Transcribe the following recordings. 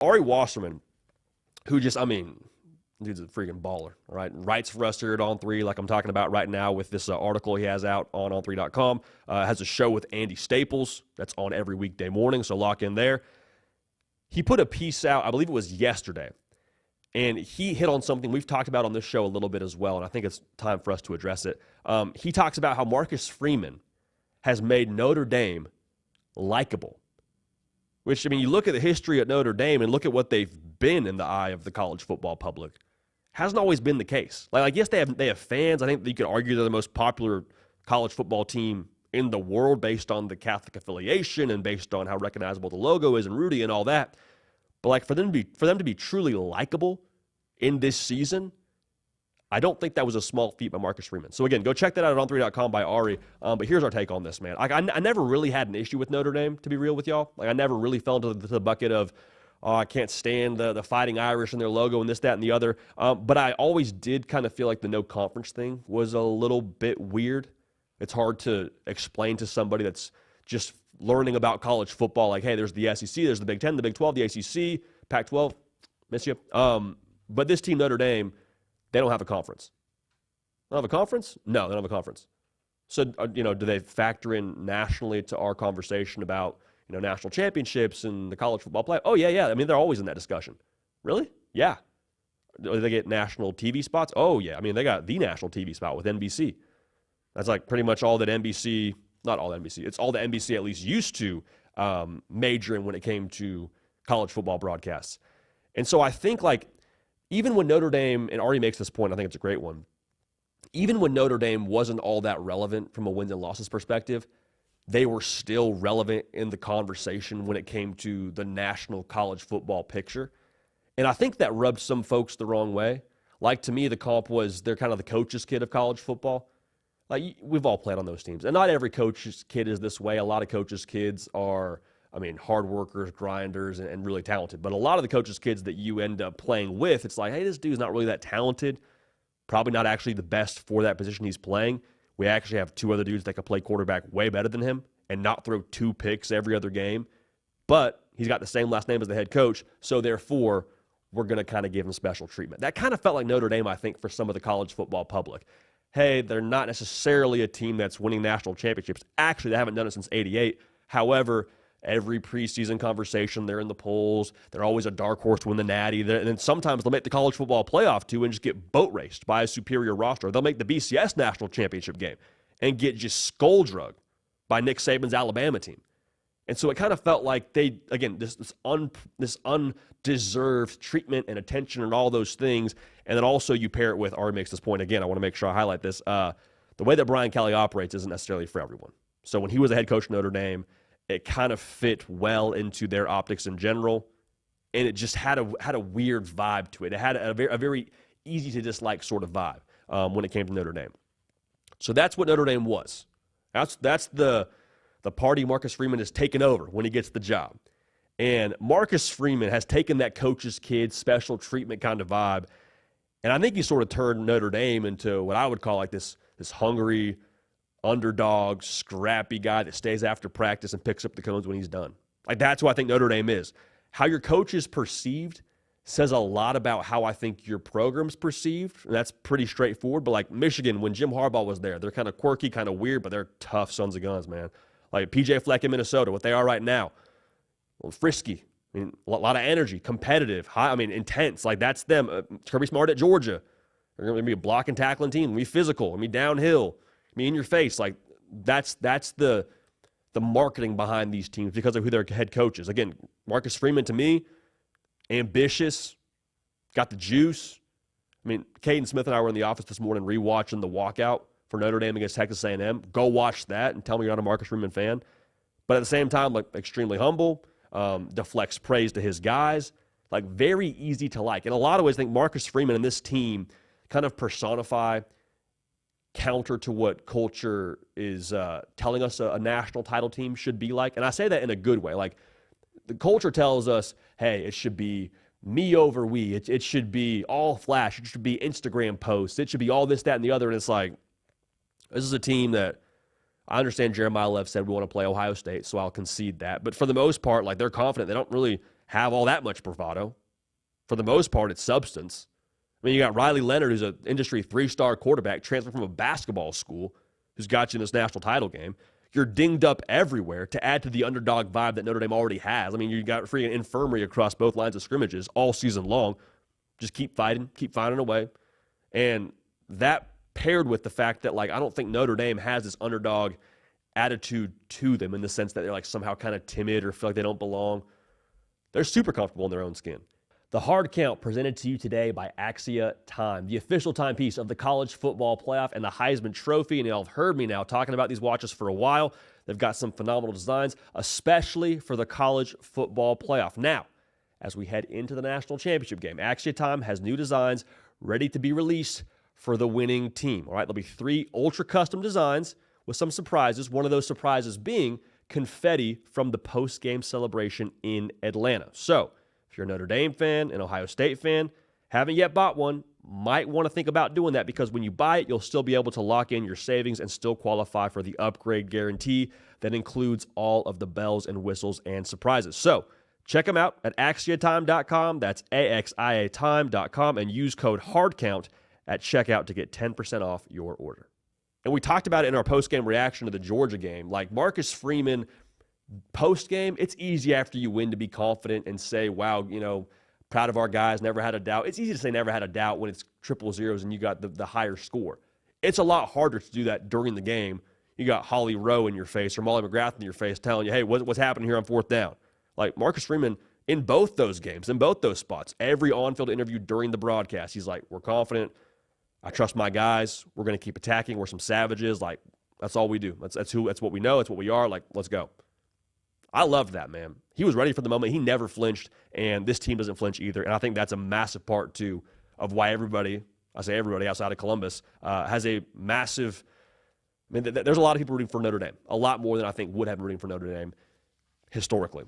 Ari Wasserman, who just, I mean, dude's a freaking baller, all right? Writes for us here at On 3, like I'm talking about right now with this article he has out on on3.com. Has a show with Andy Staples that's on every weekday morning, so lock in there. He put a piece out, I believe it was yesterday, and he hit on something we've talked about on this show a little bit as well, and I think it's time for us to address it. He talks about how Marcus Freeman has made Notre Dame likable. Which, I mean, you look at the history at Notre Dame and look at what they've been in the eye of the college football public. Hasn't always been the case. Like, yes, they have fans. I think you could argue they're the most popular college football team in the world based on the Catholic affiliation and based on how recognizable the logo is and Rudy and all that. But like for them to be truly likable in this season, I don't think that was a small feat by Marcus Freeman. So again, go check that out at on3.com by Ari. But here's our take on this, man. I never really had an issue with Notre Dame, to be real with y'all. Like I never really fell into the bucket of, oh, I can't stand the Fighting Irish and their logo and this, that, and the other. But I always did kind of feel like the no conference thing was a little bit weird. It's hard to explain to somebody that's just learning about college football, like, hey, there's the SEC, there's the Big Ten, the Big 12, the ACC, Pac-12, miss you. But this team, Notre Dame, they don't have a conference. They don't have a conference? No, they don't have a conference. So, do they factor in nationally to our conversation about, national championships and the college football play? Oh, yeah. I mean, they're always in that discussion. Really? Yeah. Do they get national TV spots? Oh, yeah. I mean, they got the national TV spot with NBC. That's like pretty much all that NBC, not all NBC, it's all the NBC at least used to major in when it came to college football broadcasts. And so I think, like, even when Notre Dame, and Ari makes this point, I think it's a great one, even when Notre Dame wasn't all that relevant from a wins and losses perspective, they were still relevant in the conversation when it came to the national college football picture. And I think that rubbed some folks the wrong way. Like, to me, the comp was they're kind of the coach's kid of college football. Like, we've all played on those teams. And not every coach's kid is this way. A lot of coaches' kids are, hard workers, grinders, and really talented. But a lot of the coaches' kids that you end up playing with, it's like, hey, this dude's not really that talented. Probably not actually the best for that position he's playing. We actually have two other dudes that can play quarterback way better than him and not throw 2 picks every other game. But he's got the same last name as the head coach, so therefore we're going to kind of give him special treatment. That kind of felt like Notre Dame, I think, for some of the college football public. Hey, they're not necessarily a team that's winning national championships. Actually, they haven't done it since '88. However, every preseason conversation, they're in the polls. They're always a dark horse to win the Natty. And then sometimes they'll make the college football playoff, too, and just get boat raced by a superior roster. They'll make the BCS national championship game and get just skull-drugged by Nick Saban's Alabama team. And so it kind of felt like they, again, this undeserved treatment and attention and all those things. And then also you pair it with, Ari makes this point again, I want to make sure I highlight this. The way that Brian Kelly operates isn't necessarily for everyone. So when he was a head coach of Notre Dame, it kind of fit well into their optics in general, and it just had a weird vibe to it. It had a very easy to dislike sort of vibe when it came to Notre Dame. So that's what Notre Dame was. That's the party Marcus Freeman has taken over when he gets the job. And Marcus Freeman has taken that coach's kid special treatment kind of vibe, and I think he sort of turned Notre Dame into what I would call like this hungry, underdog, scrappy guy that stays after practice and picks up the cones when he's done. Like, that's what I think Notre Dame is. How your coach is perceived says a lot about how I think your program's perceived, and that's pretty straightforward. But like Michigan, when Jim Harbaugh was there, they're kind of quirky, kind of weird, but they're tough sons of guns, man. Like PJ Fleck in Minnesota, what they are right now. Well, frisky, a lot of energy, competitive, intense. Like, that's them. Kirby Smart at Georgia. They're going to be a block and tackling team. Be physical. Downhill. In your face. Like, that's the marketing behind these teams because of who their head coach is. Again, Marcus Freeman, to me, ambitious, got the juice. Caden Smith and I were in the office this morning rewatching the walkout for Notre Dame against Texas A&M. Go watch that and tell me you're not a Marcus Freeman fan. But at the same time, like, extremely humble, deflects praise to his guys, like, very easy to like. In a lot of ways, I think Marcus Freeman and this team kind of personify counter to what culture is telling us a national title team should be like. And I say that in a good way. Like, the culture tells us, hey, it should be me over we. It should be all flash. It should be Instagram posts. It should be all this, that, and the other. And it's like, this is a team that I understand Jeremiah Lev said we want to play Ohio State, so I'll concede that. But for the most part, like, they're confident. They don't really have all that much bravado. For the most part, it's substance. I mean, you got Riley Leonard, who's an industry 3-star quarterback, transferred from a basketball school, who's got you in this national title game. You're dinged up everywhere to add to the underdog vibe that Notre Dame already has. I mean, you got freaking infirmary across both lines of scrimmages all season long. Just keep fighting, keep finding a way. And that paired with the fact that, like, I don't think Notre Dame has this underdog attitude to them in the sense that they're, like, somehow kind of timid or feel like they don't belong. They're super comfortable in their own skin. The Hard Count presented to you today by Axia Time, the official timepiece of the college football playoff and the Heisman Trophy. And y'all have heard me now talking about these watches for a while. They've got some phenomenal designs, especially for the college football playoff. Now, as we head into the national championship game, Axia Time has new designs ready to be released for the winning team. All right, there'll be 3 ultra-custom designs with some surprises, one of those surprises being confetti from the post-game celebration in Atlanta. So, if you're a Notre Dame fan, an Ohio State fan, haven't yet bought one, might want to think about doing that because when you buy it, you'll still be able to lock in your savings and still qualify for the upgrade guarantee that includes all of the bells and whistles and surprises. So check them out at axiatime.com. That's AXIAtime.com and use code HARDCOUNT at checkout to get 10% off your order. And we talked about it in our post-game reaction to the Georgia game. Like Marcus Freeman, post-game, it's easy after you win to be confident and say, wow, you know, proud of our guys, never had a doubt. It's easy to say never had a doubt when it's 000 and you got the higher score. It's a lot harder to do that during the game. You got Holly Rowe in your face or Molly McGrath in your face telling you, hey, what's happening here on 4th down? Like Marcus Freeman, in both those games, in both those spots, every on-field interview during the broadcast, he's like, we're confident. I trust my guys. We're going to keep attacking. We're some savages. Like, that's all we do. That's what we know. That's what we are. Like, let's go. I loved that, man. He was ready for the moment. He never flinched, and this team doesn't flinch either. And I think that's a massive part, too, of why everybody, I say everybody outside of Columbus, has a massive – I mean, there's a lot of people rooting for Notre Dame, a lot more than I think would have been rooting for Notre Dame historically.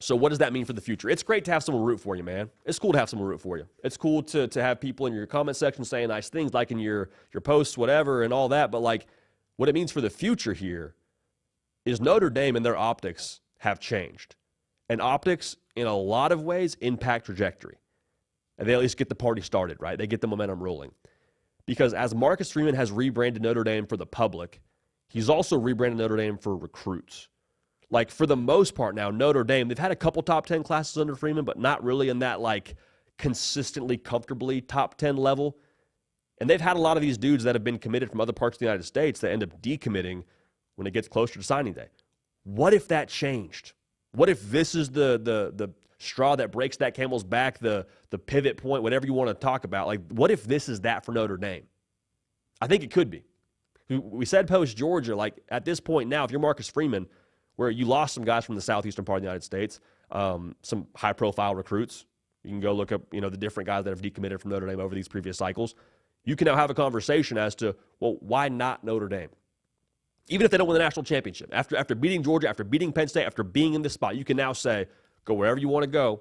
So what does that mean for the future? It's great to have someone root for you, man. It's cool to have someone root for you. It's cool to have people in your comment section saying nice things, liking your posts, whatever, and all that. But, like, what it means for the future here is Notre Dame and their optics have changed. And optics, in a lot of ways, impact trajectory. And they at least get the party started, right? They get the momentum rolling. Because as Marcus Freeman has rebranded Notre Dame for the public, he's also rebranded Notre Dame for recruits. Like, for the most part now, Notre Dame, they've had a couple top 10 classes under Freeman, but not really in that, like, consistently, comfortably top 10 level. And they've had a lot of these dudes that have been committed from other parts of the United States that end up decommitting when it gets closer to signing day. What if that changed? What if this is the straw that breaks that camel's back, the pivot point, whatever you want to talk about? Like, what if this is that for Notre Dame? I think it could be. We said post-Georgia, like, at this point now, if you're Marcus Freeman, where you lost some guys from the southeastern part of the United States, some high-profile recruits. You can go look up, the different guys that have decommitted from Notre Dame over these previous cycles. You can now have a conversation as to, well, why not Notre Dame? Even if they don't win the national championship. After beating Georgia, after beating Penn State, after being in this spot, you can now say, go wherever you want to go.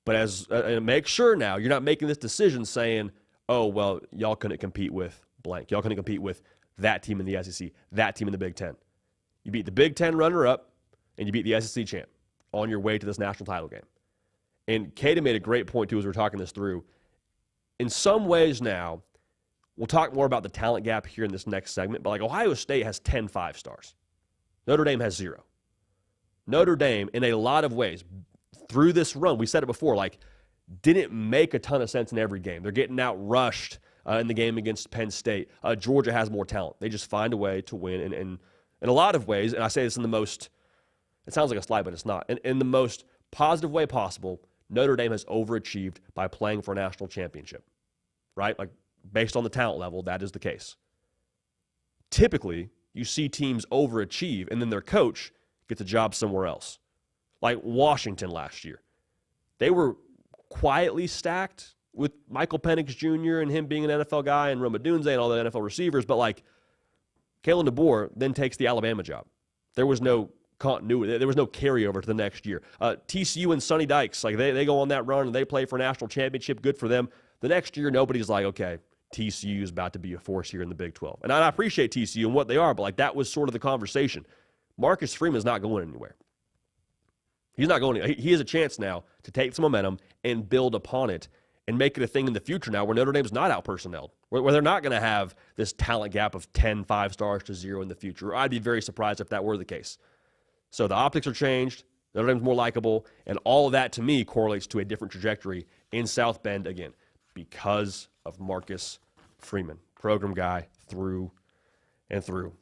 But and make sure now you're not making this decision saying, oh, well, y'all couldn't compete with blank. Y'all couldn't compete with that team in the SEC, that team in the Big Ten. You beat the Big Ten runner-up, and you beat the SEC champ on your way to this national title game. And Katie made a great point, too, as we were talking this through. In some ways now, we'll talk more about the talent gap here in this next segment, but like Ohio State has 10 5-stars. Notre Dame has 0. Notre Dame, in a lot of ways, through this run, we said it before, like, didn't make a ton of sense in every game. They're getting out-rushed in the game against Penn State. Georgia has more talent. They just find a way to win, and in a lot of ways, and I say this in the most, it sounds like a slide, but it's not, in the most positive way possible, Notre Dame has overachieved by playing for a national championship, right? Like, based on the talent level, that is the case. Typically, you see teams overachieve, and then their coach gets a job somewhere else. Like Washington last year. They were quietly stacked with Michael Penix Jr. and him being an NFL guy and Rome Odunze and all the NFL receivers, but like Kalen DeBoer then takes the Alabama job. There was no continuity. There was no carryover to the next year. TCU and Sonny Dykes, like they go on that run and they play for a national championship. Good for them. The next year, nobody's like, okay, TCU is about to be a force here in the Big 12. And I appreciate TCU and what they are, but like that was sort of the conversation. Marcus Freeman is not going anywhere. He's not going to. He has a chance now to take some momentum and build upon it and make it a thing in the future now where Notre Dame's not out-personnelled, where they're not going to have this talent gap of 10 5-stars to 0 in the future. I'd be very surprised if that were the case. So the optics are changed. Notre Dame's more likable, and all of that, to me, correlates to a different trajectory in South Bend, again, because of Marcus Freeman. Program guy through and through.